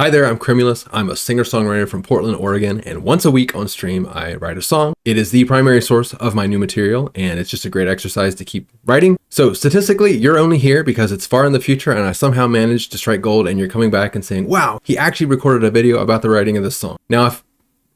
Hi there, I'm Cremulous. I'm a singer-songwriter from Portland, Oregon, and once a week on stream, I write a song. It is the primary source of my new material, and it's just a great exercise to keep writing. So statistically, you're only here because it's far in the future and I somehow managed to strike gold, and you're coming back and saying, wow, he actually recorded a video about the writing of this song. Now, if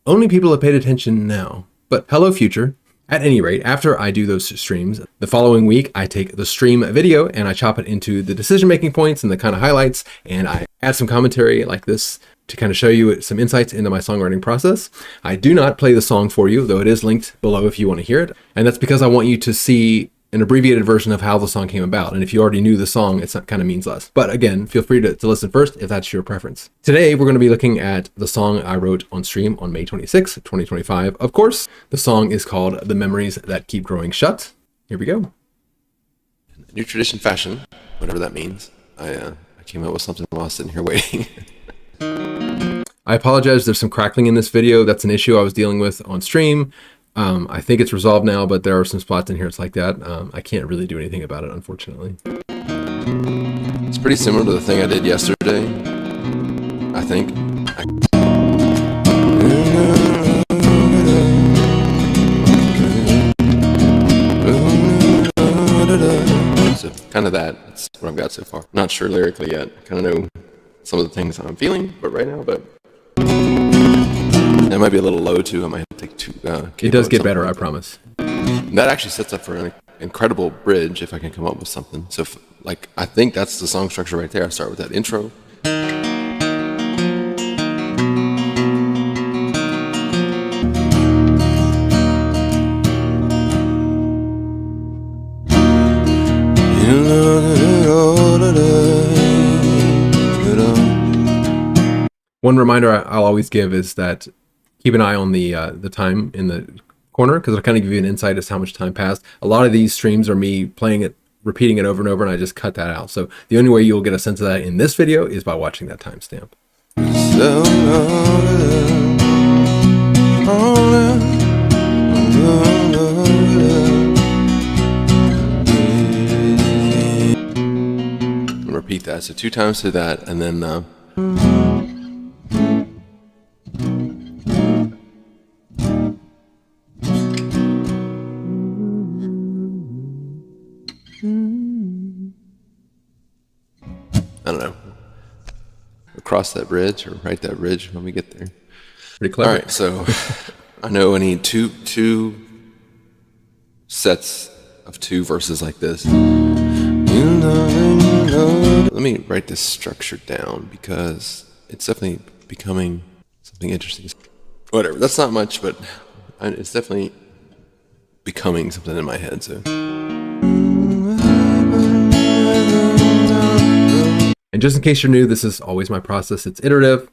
only people have paid attention now, but hello future. At any rate, after I do those streams, the following week, I take the stream video and I chop it into the decision-making points and the kind of highlights, and I add some commentary like this to kind of show you some insights into my songwriting process. I do not play the song for you, though it is linked below if you want to hear it. And that's because I want you to see an abbreviated version of how the song came about. And if you already knew the song, it kind of means less. But again, feel free to listen first if that's your preference. Today, we're going to be looking at the song I wrote on stream on May 26, 2025. Of course, the song is called The Memories That Keep Growing Shut. Here we go. New tradition fashion, whatever that means. I came up with something while I was sitting here waiting. I apologize, there's some crackling in this video. That's an issue I was dealing with on stream. I think it's resolved now, but there are some spots in here it's like that. I can't really do anything about it, unfortunately. It's pretty similar to the thing I did yesterday, I think. So kind of that. That's what I've got so far. Not sure lyrically yet. Kind of know some of the things I'm feeling, but right now, that might be a little low too. I might have to take two. It does get better, I promise. That actually sets up for an incredible bridge if I can come up with something. So, I think that's the song structure right there. I start with that intro. One reminder I'll always give is that keep an eye on the time in the corner, because it'll kind of give you an insight as to how much time passed. A lot of these streams are me playing it, repeating it over and over, and I just cut that out. So the only way you'll get a sense of that in this video is by watching that timestamp. Repeat that. So 2 times to that, and then I don't know. Across that bridge, or write that bridge when we get there. Pretty clever. All right, so I know I need two sets of 2 verses like this. Let me write this structure down because it's definitely becoming something interesting. Whatever, that's not much, but it's definitely becoming something in my head. So. And just in case you're new, this is always my process. It's iterative.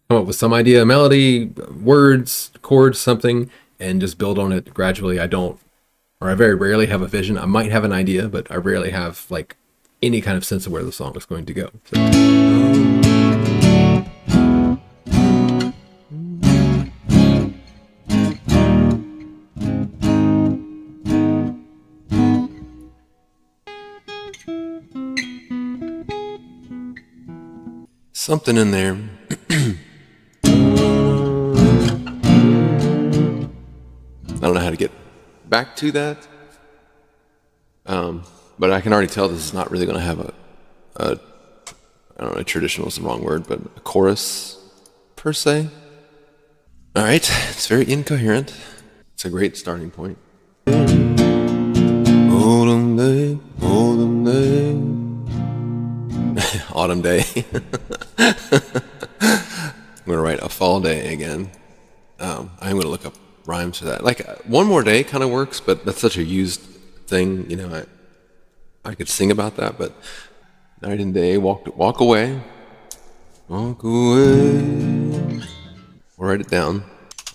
Come up with some idea, melody, words, chords, something, and just build on it gradually. I very rarely have a vision. I might have an idea, but I rarely have any kind of sense of where the song is going to go. So. Something in there. I don't know how to get back to that. But I can already tell this is not really going to have I don't know, traditional is the wrong word, but a chorus per se. All right, it's very incoherent. It's a great starting point. Autumn day, autumn day. Autumn day. I'm going to write a fall day again. I'm going to look up rhymes for that. One more day kind of works, but that's such a used thing. You know, I could sing about that, but night and day, walk away. Walk away. We'll write it down.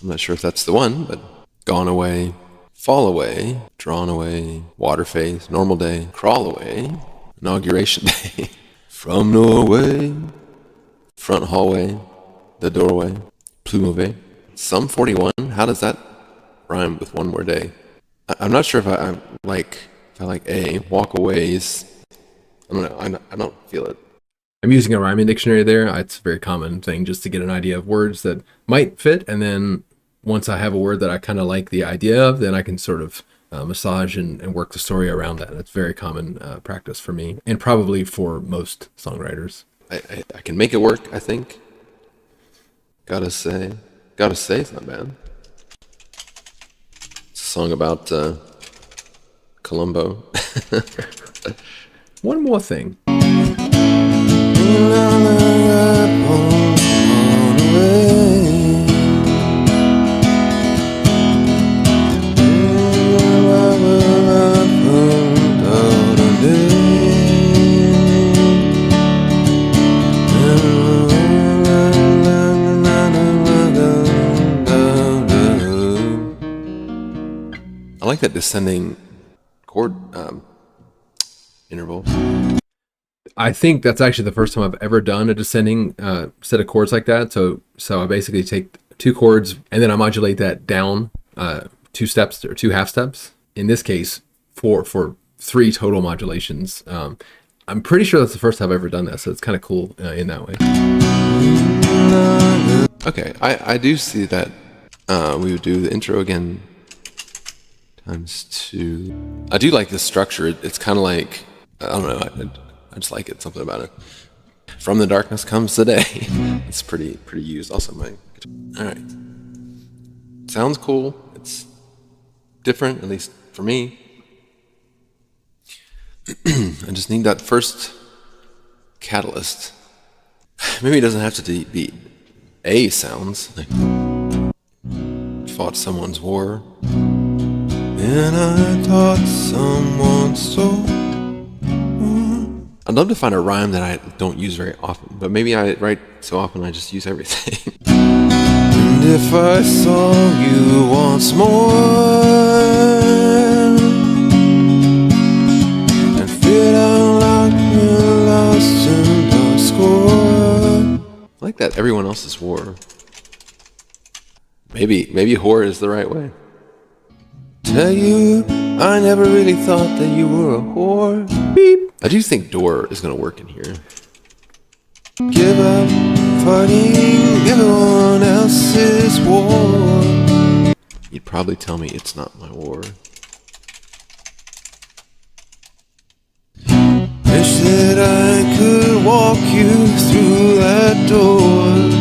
I'm not sure if that's the one, but gone away, fall away, drawn away, water phase, normal day, crawl away, inauguration day. From Norway, front hallway, the doorway, plume of a. Some 41, how does that rhyme with one more day? I'm not sure if I like A, walk aways. I don't know, I don't feel it. I'm using a rhyming dictionary there. It's a very common thing just to get an idea of words that might fit. And then once I have a word that I kind of like the idea of, then I can sort of massage and work the story around that. That's very common practice for me, and probably for most songwriters. I can make it work, I think. Gotta say it's not bad. It's a song about Columbo. One more thing. I like that descending chord interval. I think that's actually the first time I've ever done a descending set of chords like that. So I basically take two chords and then I modulate that down 2 steps or 2 half steps. In this case, for 3 total modulations. I'm pretty sure that's the first time I've ever done that. So it's kind of cool in that way. Okay, I do see that. We would do the intro again times 2. I do like this structure. It's kind of like, I don't know, I just like it, something about it. From the darkness comes the day. It's pretty used. Also, all right. Sounds cool. It's different, at least for me. I just need that first catalyst. Maybe it doesn't have to be A sounds. Like, fought someone's war. And I taught someone so. I'd love to find a rhyme that I don't use very often, but maybe I write so often I just use everything. And if I saw you once more and feel out like we're lost in our score. I like that everyone else's war. Maybe whore is the right way. Tell you, I never really thought that you were a whore. Beep. I do think door is going to work in here. Give up fighting everyone else's war. You'd probably tell me it's not my war. Wish that I could walk you through that door.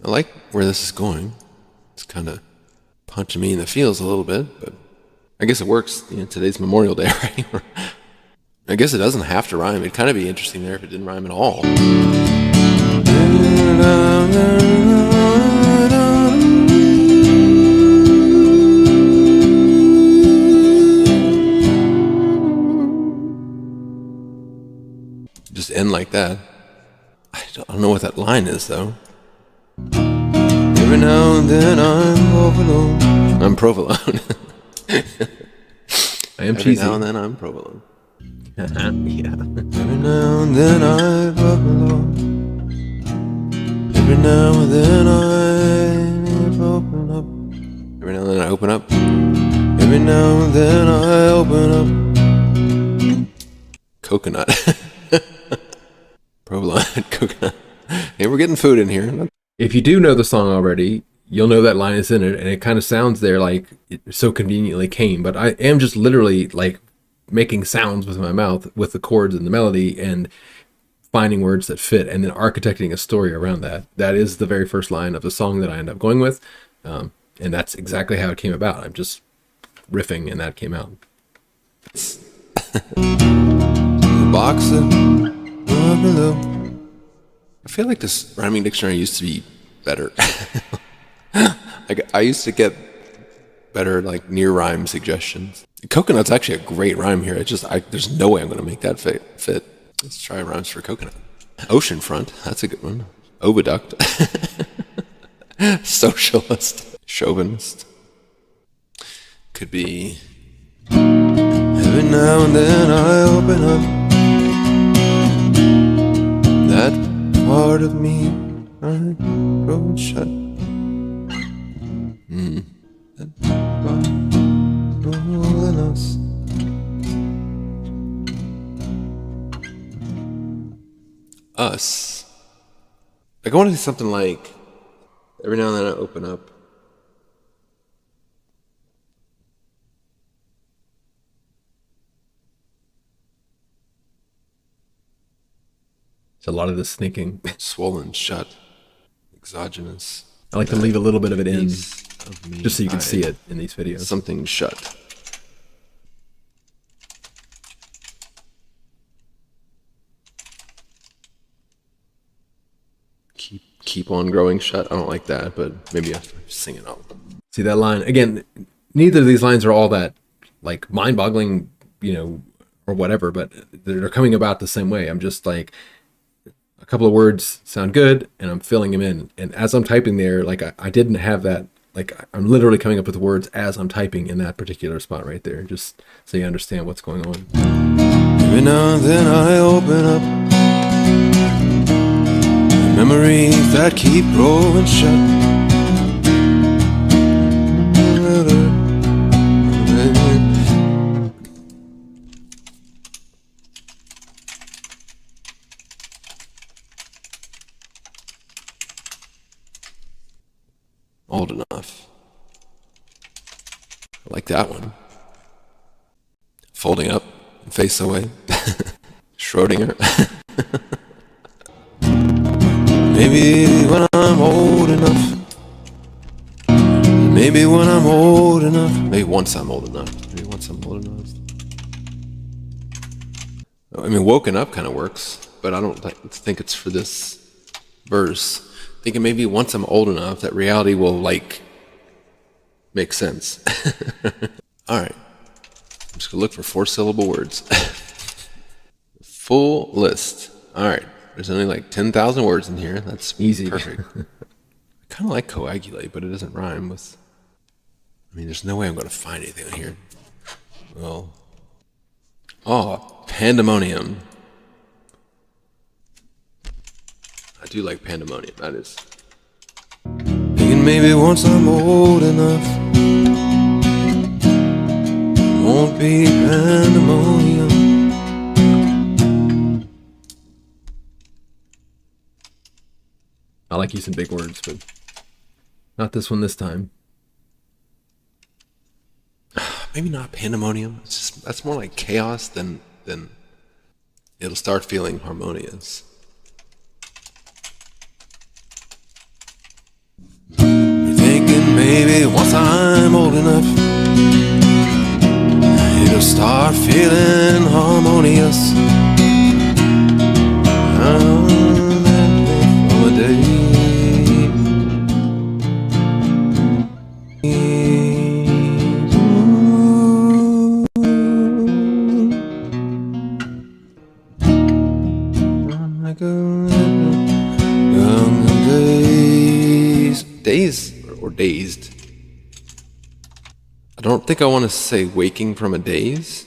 I like where this is going. It's kind of punching me in the feels a little bit, but I guess it works. You know, today's Memorial Day, right? I guess it doesn't have to rhyme. It'd kind of be interesting there if it didn't rhyme at all. Just end like that. I don't know what that line is, though. Every now and then I'm provolone. I'm provolone. I am Every cheesy. now and then I'm provolone. Yeah. Every now and then I provolone. Every now and then I open up. Every now and then I open up. Every now and then I open up. Coconut. Provolone, coconut. Hey, we're getting food in here. If you do know the song already, you'll know that line is in it, and it kind of sounds there like it so conveniently came. But I am just literally like making sounds with my mouth with the chords and the melody and finding words that fit and then architecting a story around that. That is the very first line of the song that I end up going with. And that's exactly how it came about. I'm just riffing and that came out. Boxer, below. I feel like this rhyming dictionary used to be better. I used to get better like near rhyme suggestions. Coconut's actually a great rhyme here. There's no way I'm going to make that fit. Let's try rhymes for coconut. Oceanfront, that's a good one. Oviduct. Socialist. Chauvinist. Could be. Every now and then I open up that part of me I go shut. Rolling us. Us. Like I want to do something like every now and then I open up. It's a lot of this thinking. Swollen shut. Exogenous. I like to leave a little bit of it in, Piece of me just so you can see hide. it in these videos. Something shut. Keep on growing shut. I don't like that, but maybe I have to sing it out. See that line again? Neither of these lines are all that like mind-boggling, or whatever, but they're coming about the same way. I'm just like, a couple of words sound good, and I'm filling them in. And as I'm typing there, like I didn't have that. Like I'm literally coming up with words as I'm typing in that particular spot right there, just so you understand what's going on. Every now and then I open up the memories that keep growing shut. Old enough. I like that one. Folding up and face away. Schrodinger. Maybe when I'm old enough. Maybe when I'm old enough. Maybe once I'm old enough. Maybe once I'm old enough. I mean, woken up kind of works, but I don't think it's for this verse. Thinking maybe once I'm old enough that reality will like make sense. All right. I'm just gonna look for 4-syllable words. Full list. All right. There's only like 10,000 words in here. That's Easy. Perfect. I kind of like coagulate, but it doesn't rhyme with. I mean, there's no way I'm going to find anything in here. Well. Oh, pandemonium. I do like pandemonium. That is. Thinking maybe once I'm old enough, it won't be pandemonium. I like using big words, but not this one this time. Maybe not pandemonium. It's just that's more like chaos than it'll start feeling harmonious. You're thinking maybe once I'm old enough, it'll start feeling harmonious. From a day. Days or dazed. I don't think I want to say waking from a daze,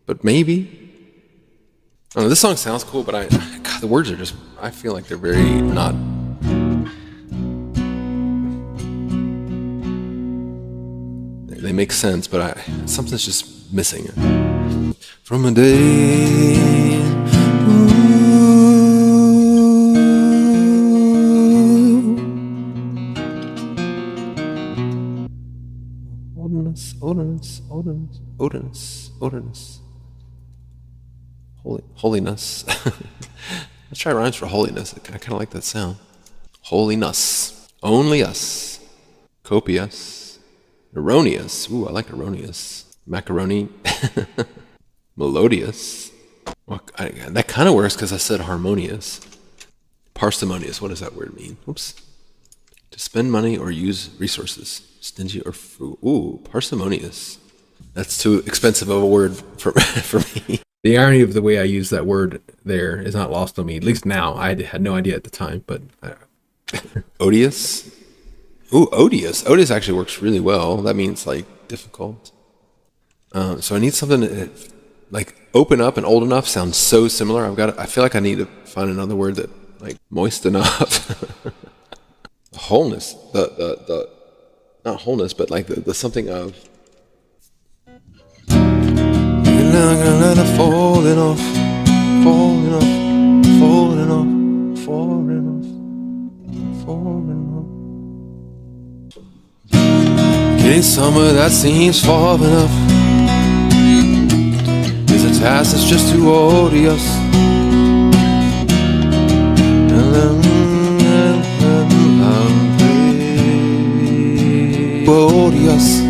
but maybe. I don't know, this song sounds cool, but God, the words are just, I feel like they're very not. They make sense, but something's just missing. From a day. Odinus. Holiness. Let's try rhymes for holiness. I kind of like that sound. Holiness. Only us. Copious. Erroneous. Ooh, I like erroneous. Macaroni. Melodious. Well, that kind of works because I said harmonious. Parsimonious. What does that word mean? Oops. To spend money or use resources. Stingy or frugal. Ooh, parsimonious. That's too expensive of a word for me. The irony of the way I use that word there is not lost on me. At least now. I had no idea at the time, but... Odious? Ooh, odious. Odious actually works really well. That means, like, difficult. So I need something that, like, open up and old enough sounds so similar. I feel like I need to find another word like moist enough. Wholeness, the not wholeness, but like the something of. You're not gonna let it falling off, falling off, falling off, falling off, falling off. Getting summer that seems far enough is a task that's just too odious. Odious.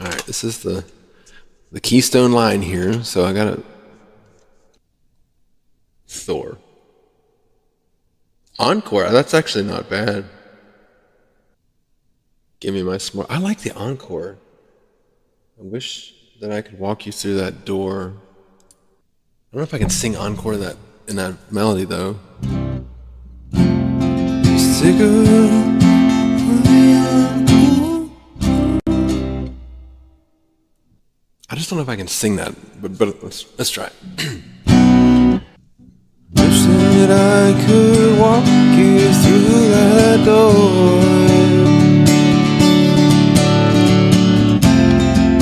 All right, this is the keystone line here, so I gotta Thor. Encore, that's actually not bad. Give me my smart. I like the encore. I wish that I could walk you through that door. I don't know if I can sing encore in that melody though. I just don't know if I can sing that, but let's try it. Wish that I could walk you through that door.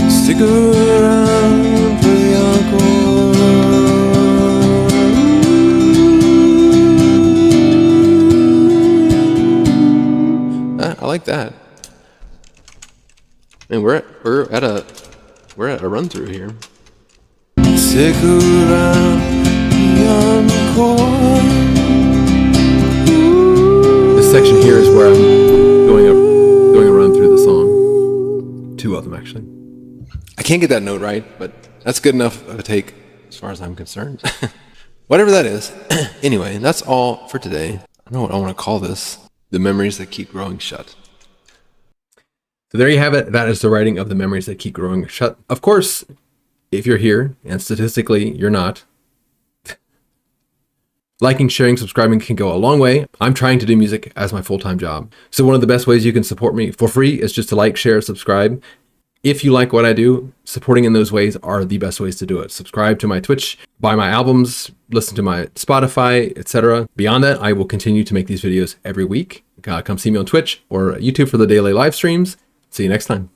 Stick around for the encore. I like that. Man, we're at a run through here. Stick around the encore. This section here is where I'm going a run through the song. Two of them actually. I can't get that note right, but that's good enough of a take as far as I'm concerned. Whatever that is. Anyway, that's all for today. I don't know what I want to call this. The memories that keep growing shut. So there you have it. That is the writing of the memories that keep growing shut. Of course, if you're here, and statistically you're not, liking, sharing, subscribing can go a long way. I'm trying to do music as my full-time job. So one of the best ways you can support me for free is just to like, share, subscribe. If you like what I do, supporting in those ways are the best ways to do it. Subscribe to my Twitch, buy my albums, listen to my Spotify, etc. Beyond that, I will continue to make these videos every week. Come see me on Twitch or YouTube for the daily live streams. See you next time.